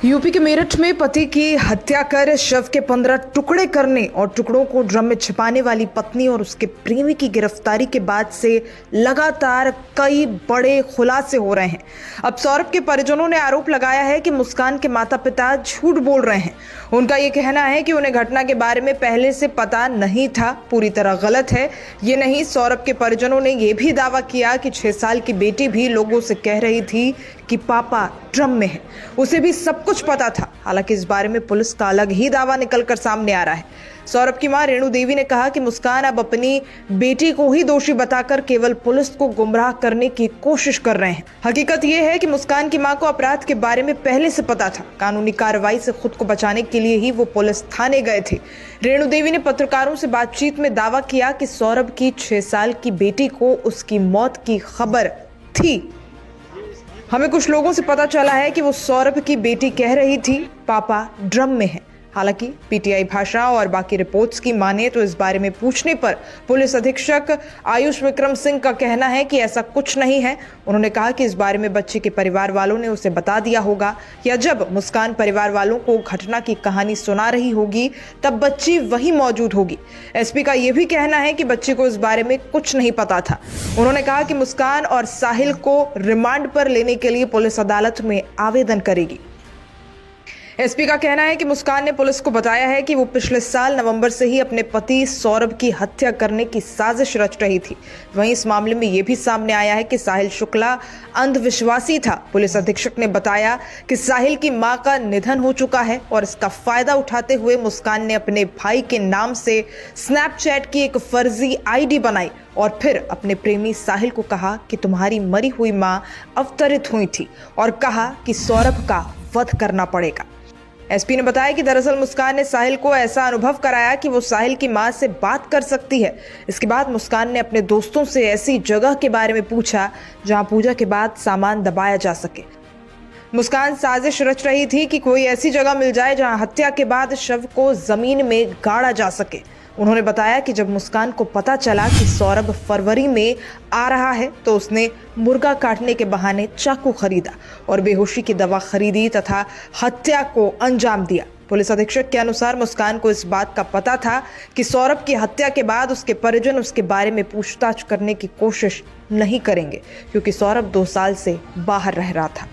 UP के मेरठ में पति की हत्या कर शव के 15 टुकड़े करने और टुकड़ों को ड्रम में छिपाने वाली पत्नी और उसके प्रेमी की गिरफ्तारी के बाद से लगातार कई बड़े खुलासे हो रहे हैं। अब सौरभ के परिजनों ने आरोप लगाया है कि मुस्कान के माता पिता झूठ बोल रहे हैं। उनका ये कहना है कि उन्हें घटना के बारे में पहले से पता नहीं था, पूरी तरह गलत है। ये नहीं, सौरभ के परिजनों ने यह भी दावा किया कि 6 साल की बेटी भी लोगों से कह रही थी कि पापा ड्रम में है, उसे भी सब कुछ पता था। हालांकि इस बारे में पुलिस का अलग ही दावा निकलकर सामने आ रहा है। सौरभ की मां रेणु देवी ने कहा कि मुस्कान अब अपनी बेटी को ही दोषी बताकर केवल पुलिस को गुमराह करने की कोशिश कर रहे हैं। हकीकत यह है कि मुस्कान की मां को अपराध के बारे में पहले से पता था। कानूनी कार्रवाई से खुद को बचाने के लिए ही वो पुलिस थाने गए थे। रेणु देवी ने पत्रकारों से बातचीत में दावा किया कि सौरभ की 6 साल की बेटी को उसकी मौत की खबर थी। हमें कुछ लोगों से पता चला है कि वो सौरभ की बेटी कह रही थी पापा ड्रम में है। हालांकि पीटीआई भाषा और बाकी रिपोर्ट्स की माने तो इस बारे में पूछने पर पुलिस अधीक्षक आयुष विक्रम सिंह का कहना है कि ऐसा कुछ नहीं है। उन्होंने कहा कि इस बारे में बच्चे के परिवार वालों ने उसे बता दिया होगा, या जब मुस्कान परिवार वालों को घटना की कहानी सुना रही होगी तब बच्ची वहीं मौजूद होगी। एसपी का यह भी कहना है कि बच्चे को इस बारे में कुछ नहीं पता था। उन्होंने कहा कि मुस्कान और साहिल को रिमांड पर लेने के लिए पुलिस अदालत में आवेदन करेगी। एसपी का कहना है कि मुस्कान ने पुलिस को बताया है कि वो पिछले साल नवंबर से ही अपने पति सौरभ की हत्या करने की साजिश रच रही थी। वहीं इस मामले में यह भी सामने आया है कि साहिल शुक्ला अंधविश्वासी था। पुलिस अधीक्षक ने बताया कि साहिल की मां का निधन हो चुका है और इसका फायदा उठाते हुए मुस्कान ने अपने भाई के नाम से स्नैपचैट की एक फर्जी आईडी बनाई और फिर अपने प्रेमी साहिल को कहा कि तुम्हारी मरी हुई मां अवतरित हुई थी और कहा कि सौरभ का वध करना पड़ेगा। एसपी ने बताया कि दरअसल मुस्कान ने साहिल को ऐसा अनुभव कराया कि वो साहिल की मां से बात कर सकती है। इसके बाद मुस्कान ने अपने दोस्तों से ऐसी जगह के बारे में पूछा जहां पूजा के बाद सामान दबाया जा सके। मुस्कान साजिश रच रही थी कि कोई ऐसी जगह मिल जाए जहां हत्या के बाद शव को जमीन में गाड़ा जा सके। उन्होंने बताया कि जब मुस्कान को पता चला कि सौरभ फरवरी में आ रहा है तो उसने मुर्गा काटने के बहाने चाकू खरीदा और बेहोशी की दवा खरीदी तथा हत्या को अंजाम दिया। पुलिस अधीक्षक के अनुसार मुस्कान को इस बात का पता था कि सौरभ की हत्या के बाद उसके परिजन उसके बारे में पूछताछ करने की कोशिश नहीं करेंगे, क्योंकि सौरभ 2 साल से बाहर रह रहा था।